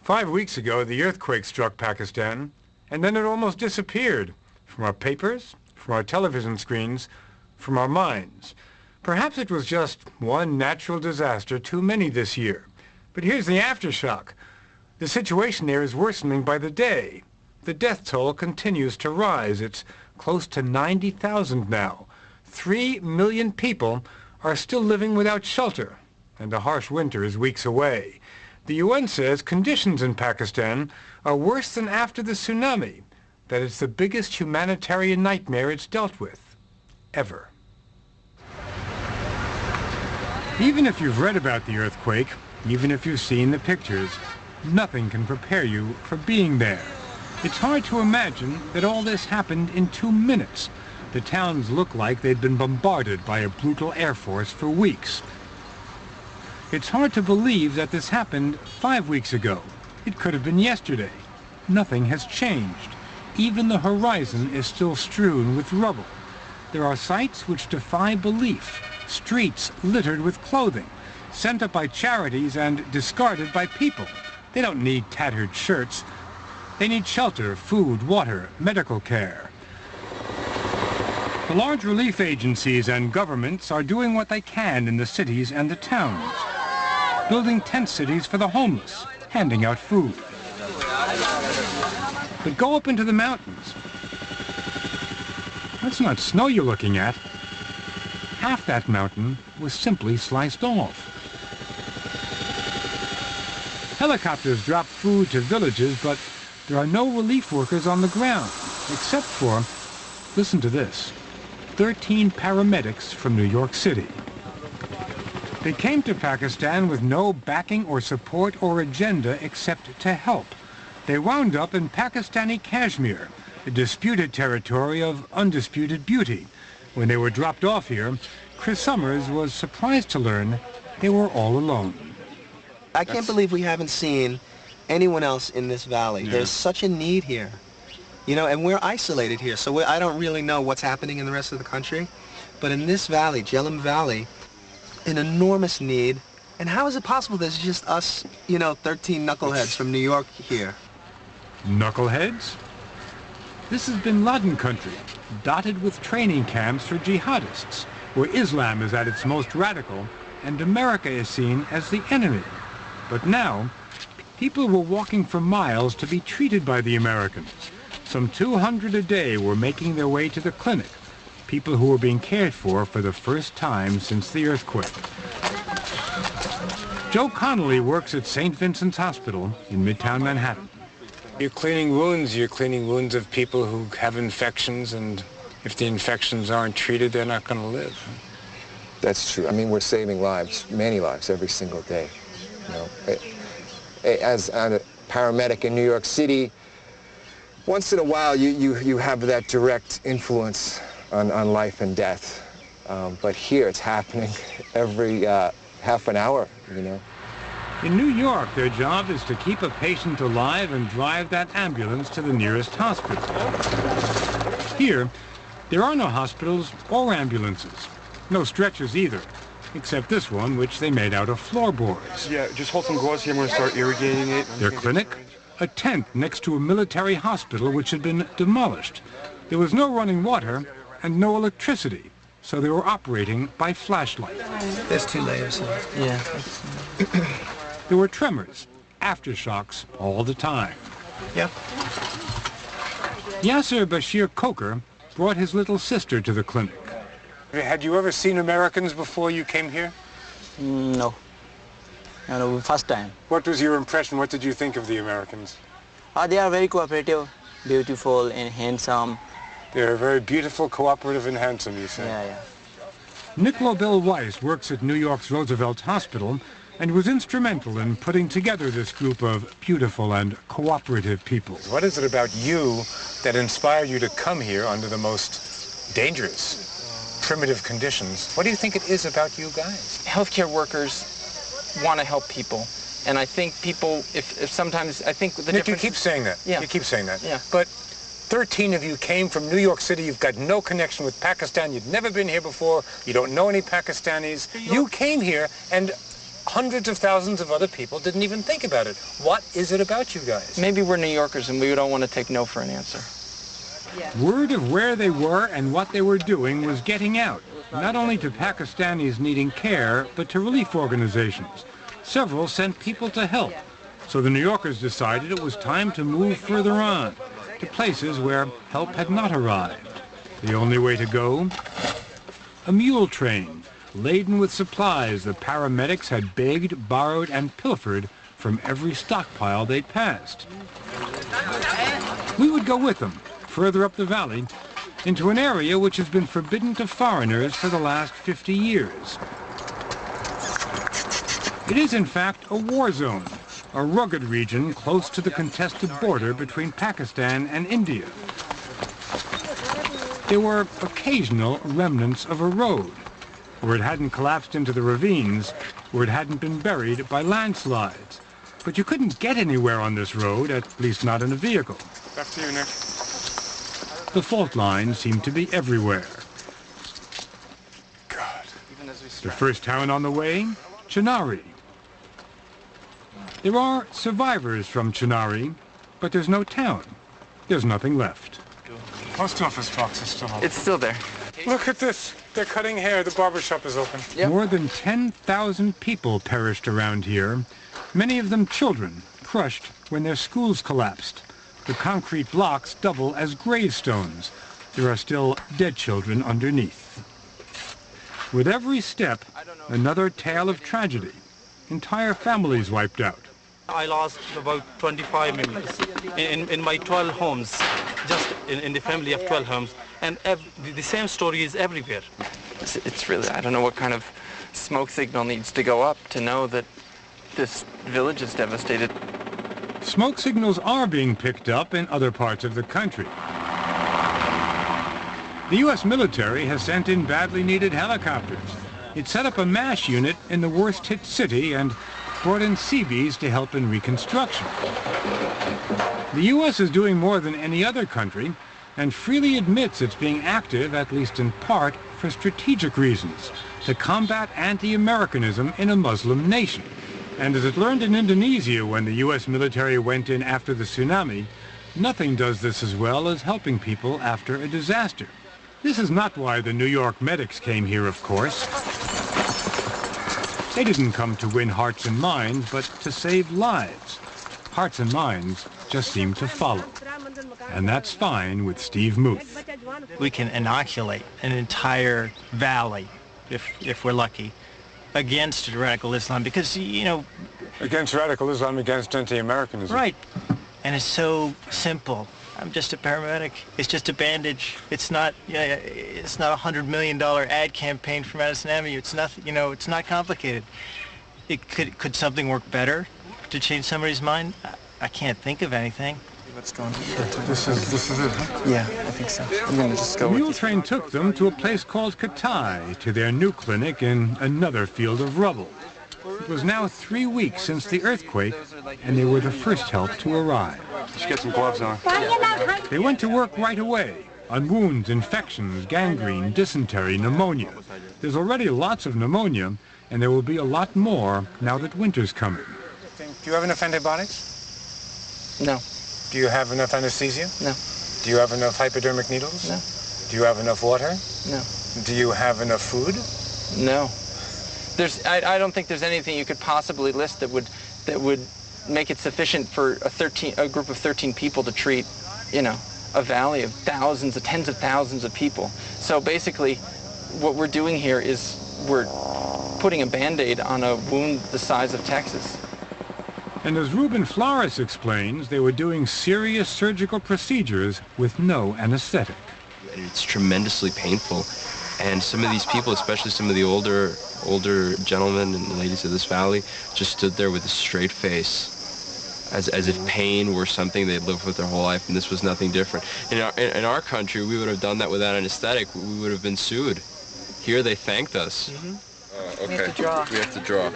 5 weeks ago, the earthquake struck Pakistan, and then it almost disappeared from our papers, from our television screens, from our minds. Perhaps it was just one natural disaster too many this year. But here's the aftershock. The situation there is worsening by the day. The death toll continues to rise. It's close to 90,000 now. 3 million people are still living without shelter, and a harsh winter is weeks away. The UN says conditions in Pakistan are worse than after the tsunami, that it's the biggest humanitarian nightmare it's dealt with, ever. Even if you've read about the earthquake, even if you've seen the pictures, nothing can prepare you for being there. It's hard to imagine that all this happened in 2 minutes. The towns look like they'd been bombarded by a brutal air force for weeks. It's hard to believe that this happened 5 weeks ago. It could have been yesterday. Nothing has changed. Even the horizon is still strewn with rubble. There are sights which defy belief. Streets littered with clothing, sent up by charities and discarded by people. They don't need tattered shirts. They need shelter, food, water, medical care. The large relief agencies and governments are doing what they can in the cities and the towns, building tent cities for the homeless, handing out food. But go up into the mountains. That's not snow you're looking at. Half that mountain was simply sliced off. Helicopters drop food to villages, but there are no relief workers on the ground, except for, listen to this, 13 paramedics from New York City. They came to Pakistan with no backing or support or agenda except to help. They wound up in Pakistani Kashmir, a disputed territory of undisputed beauty. When they were dropped off here, Chris Summers was surprised to learn they were all alone. I can't believe we haven't seen anyone else in this valley. Yeah. There's such a need here, you know, and we're isolated here, so I don't really know what's happening in the rest of the country. But in this valley, Jhelum Valley, an enormous need. And how is it possible there's just us, you know, 13 knuckleheads from New York here? Knuckleheads? This is Bin Laden country, dotted with training camps for jihadists, where Islam is at its most radical and America is seen as the enemy. But now, people were walking for miles to be treated by the Americans. Some 200 a day were making their way to the clinic, people who were being cared for the first time since the earthquake. Joe Connolly works at St. Vincent's Hospital in Midtown Manhattan. You're cleaning wounds of people who have infections, and if the infections aren't treated, they're not going to live. That's true. I mean, we're saving lives, many lives, every single day. You know, as a paramedic in New York City, once in a while you have that direct influence on life and death. But here it's happening every half an hour, you know. In New York, their job is to keep a patient alive and drive that ambulance to the nearest hospital. Here, there are no hospitals or ambulances. No stretchers either, except this one, which they made out of floorboards. Yeah, just hold some gauze here. I'm going to start irrigating it. Their clinic? A tent next to a military hospital which had been demolished. There was no running water and no electricity, so they were operating by flashlight. There's 2 layers here. Yeah. There were tremors, aftershocks all the time. Yep. Yasser Bashir Coker brought his little sister to the clinic. Had you ever seen Americans before you came here? No. No, first time. What was your impression? What did you think of the Americans? They are very cooperative, beautiful, and handsome. They're very beautiful, cooperative, and handsome, you say? Yeah. Nick Lobel Weiss works at New York's Roosevelt Hospital and was instrumental in putting together this group of beautiful and cooperative people. What is it about you that inspired you to come here under the most dangerous, primitive conditions? What do you think it is about you guys? Healthcare workers want to help people. And I think people, if sometimes, I think the Nick, difference... you keep saying that. Yeah. You keep saying that. Yeah. But 13 of you came from New York City. You've got no connection with Pakistan. You've never been here before. You don't know any Pakistanis. You came here, and hundreds of thousands of other people didn't even think about it. What is it about you guys? Maybe we're New Yorkers and we don't want to take no for an answer. Word of where they were and what they were doing was getting out, not only to Pakistanis needing care, but to relief organizations. Several sent people to help, so the New Yorkers decided it was time to move further on, to places where help had not arrived. The only way to go? A mule train, laden with supplies the paramedics had begged, borrowed, and pilfered from every stockpile they'd passed. We would go with them, further up the valley, into an area which has been forbidden to foreigners for the last 50 years. It is, in fact, a war zone, a rugged region close to the contested border between Pakistan and India. There were occasional remnants of a road, where it hadn't collapsed into the ravines, where it hadn't been buried by landslides. But you couldn't get anywhere on this road, at least not in a vehicle. Back to you, Nick. The fault lines seemed to be everywhere. God. The first town on the way, Chinari. There are survivors from Chinari, but there's no town. There's nothing left. Post office box is still open. It's still there. Look at this. They're cutting hair. The barber shop is open. Yep. More than 10,000 people perished around here, many of them children, crushed when their schools collapsed. The concrete blocks double as gravestones. There are still dead children underneath. With every step, another tale of tragedy. Entire families wiped out. I lost about 25 members in my 12 homes, just in the family of 12 homes, and the same story is everywhere. It's really, I don't know what kind of smoke signal needs to go up to know that this village is devastated. Smoke signals are being picked up in other parts of the country. The U.S. military has sent in badly needed helicopters. It set up a MASH unit in the worst-hit city and brought in Seabees to help in reconstruction. The U.S. is doing more than any other country and freely admits it's being active, at least in part, for strategic reasons, to combat anti-Americanism in a Muslim nation. And as it learned in Indonesia when the U.S. military went in after the tsunami, nothing does this as well as helping people after a disaster. This is not why the New York medics came here, of course. They didn't come to win hearts and minds, but to save lives. Hearts and minds just seem to follow. And that's fine with Steve Muth. We can inoculate an entire valley, if we're lucky, against radical Islam because, you know... Against radical Islam, against anti-Americanism. Right. And it's so simple. I'm just a paramedic. It's just a bandage. It's not, it's not a $100 million ad campaign for Madison Avenue. It's nothing, it's not complicated. Could something work better to change somebody's mind? I can't think of anything. What's going on? This is it, huh? Yeah, I think so. I'm going to just go The with mule train took them to a place called Katai, to their new clinic in another field of rubble. It was now 3 weeks since the earthquake, and they were the first help to arrive. Let's get some gloves on. They went to work right away on wounds, infections, gangrene, dysentery, pneumonia. There's already lots of pneumonia, and there will be a lot more now that winter's coming. Do you have enough antibiotics? No. Do you have enough anesthesia? No. Do you have enough hypodermic needles? No. Do you have enough water? No. Do you have enough food? No. I don't think there's anything you could possibly list that would make it sufficient for a group of 13 people to treat, a valley of thousands, of tens of thousands of people. So basically, what we're doing here is we're putting a Band-Aid on a wound the size of Texas. And as Ruben Flores explains, they were doing serious surgical procedures with no anesthetic. It's tremendously painful. And some of these people, especially some of the older gentlemen and ladies of this valley, just stood there with a straight face, as if pain were something they'd lived with their whole life, and this was nothing different. In our country, we would have done that without anesthetic. We would have been sued. Here, they thanked us. Mm-hmm. Okay. We have to draw. We have to draw.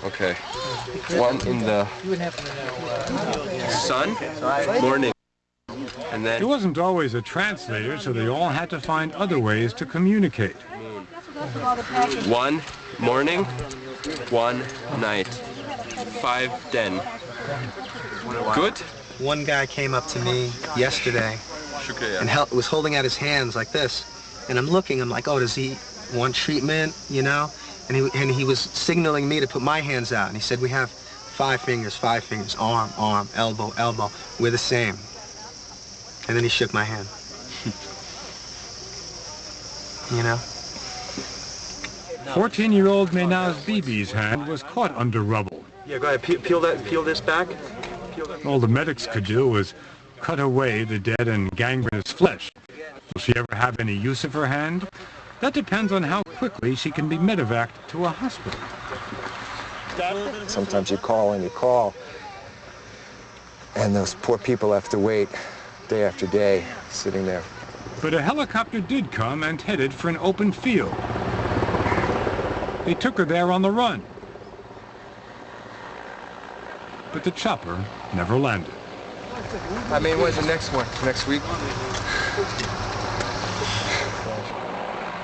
Okay. One in the sun, morning. And then There wasn't always a translator, so they all had to find other ways to communicate. 1 morning, 1 night. 5 den. Good? One guy came up to me yesterday and was holding out his hands like this. And I'm looking, I'm like, oh, does he want treatment, you know? And he was signaling me to put my hands out. And he said, we have 5 fingers, arm, arm, elbow, elbow. We're the same. And then he shook my hand. You know? 14-year-old Menaz Bibi's hand was caught under rubble. Yeah, go ahead. Peel this back. All the medics could do was cut away the dead and gangrenous flesh. Will she ever have any use of her hand? That depends on how quickly she can be medevaced to a hospital. Sometimes you call, and those poor people have to wait day after day, sitting there. But a helicopter did come and headed for an open field. They took her there on the run. But the chopper never landed. I mean, when's the next one? Next week?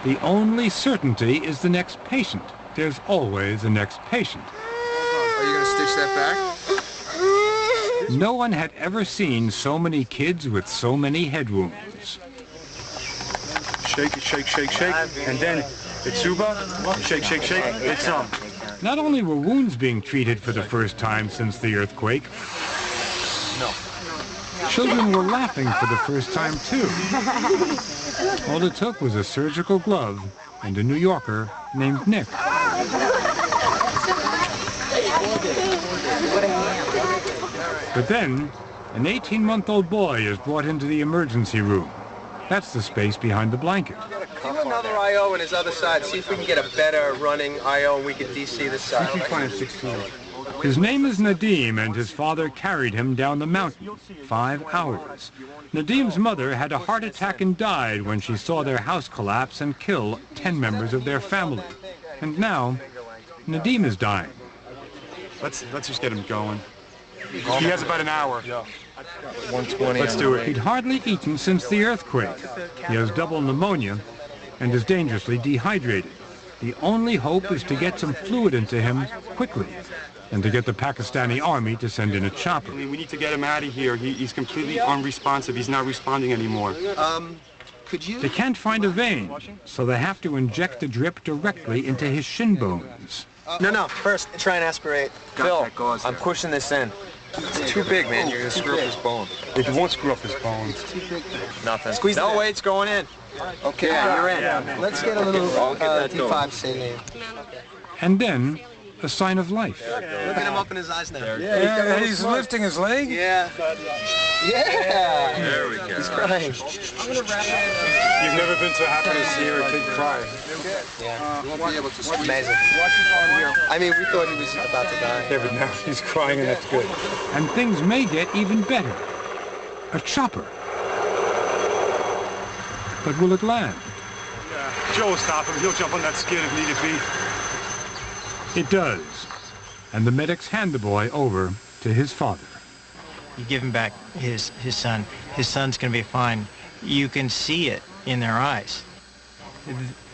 The only certainty is the next patient. There's always a next patient. Are you going to stitch that back? No one had ever seen so many kids with so many head wounds. Shake, shake, shake, shake. And then it's Zuba. Shake, shake, shake. It's Not only were wounds being treated for the first time since the earthquake, children were laughing for the first time too. All it took was a surgical glove and a New Yorker named Nick. But then, an 18-month-old boy is brought into the emergency room. That's the space behind the blanket. Do another I.O. on his other side. See if we can get a better running I.O. and we can DC this side. His name is Nadim, and his father carried him down the mountain, 5 hours. Nadim's mother had a heart attack and died when she saw their house collapse and kill 10 members of their family. And now, Nadim is dying. Let's just get him going. He has about an hour. 120. Let's do it. He'd hardly eaten since the earthquake. He has double pneumonia and is dangerously dehydrated. The only hope is to get some fluid into him quickly and to get the Pakistani army to send in a chopper. We need to get him out of here. He's completely unresponsive. He's not responding anymore. Could you? They can't find a vein, so they have to inject the drip directly into his shin bones. No. First, try and aspirate. Phil, I'm pushing this in. It's too big, man. You're going to screw up his bone. It won't screw up his bones. Nothing. Squeeze no, wait, it's going in. Okay, you're in. Let's get a little D5 saline. And then, a sign of life. Look at him up in his eyes now. Yeah, he's lifting his leg. Yeah. There we go. He's crying. You've never been so happy to see a kid cry. Yeah. You won't be able to squeeze. Amazing. I mean, we thought he was about to die. Yeah, but now he's crying, and that's good. And things may get even better. A chopper. But will it land? Joe will stop him. He'll jump on that skid if need be. It does. And the medics hand the boy over to his father. You give him back his son. His son's going to be fine. You can see it in their eyes.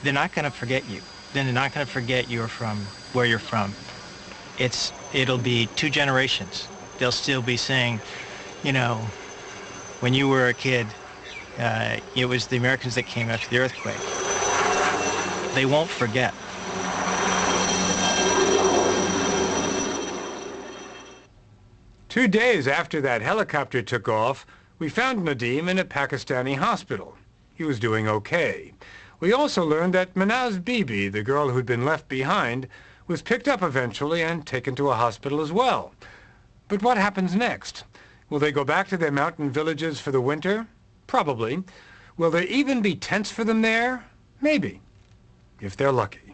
They're not going to forget you. They're not going to forget you're from where you're from. It'll be 2 generations. They'll still be saying, you know, when you were a kid, it was the Americans that came after the earthquake. They won't forget. Two days after that helicopter took off, we found Nadim in a Pakistani hospital. He was doing okay. We also learned that Menaz Bibi, the girl who'd been left behind, was picked up eventually and taken to a hospital as well. But what happens next? Will they go back to their mountain villages for the winter? Probably. Will there even be tents for them there? Maybe, if they're lucky.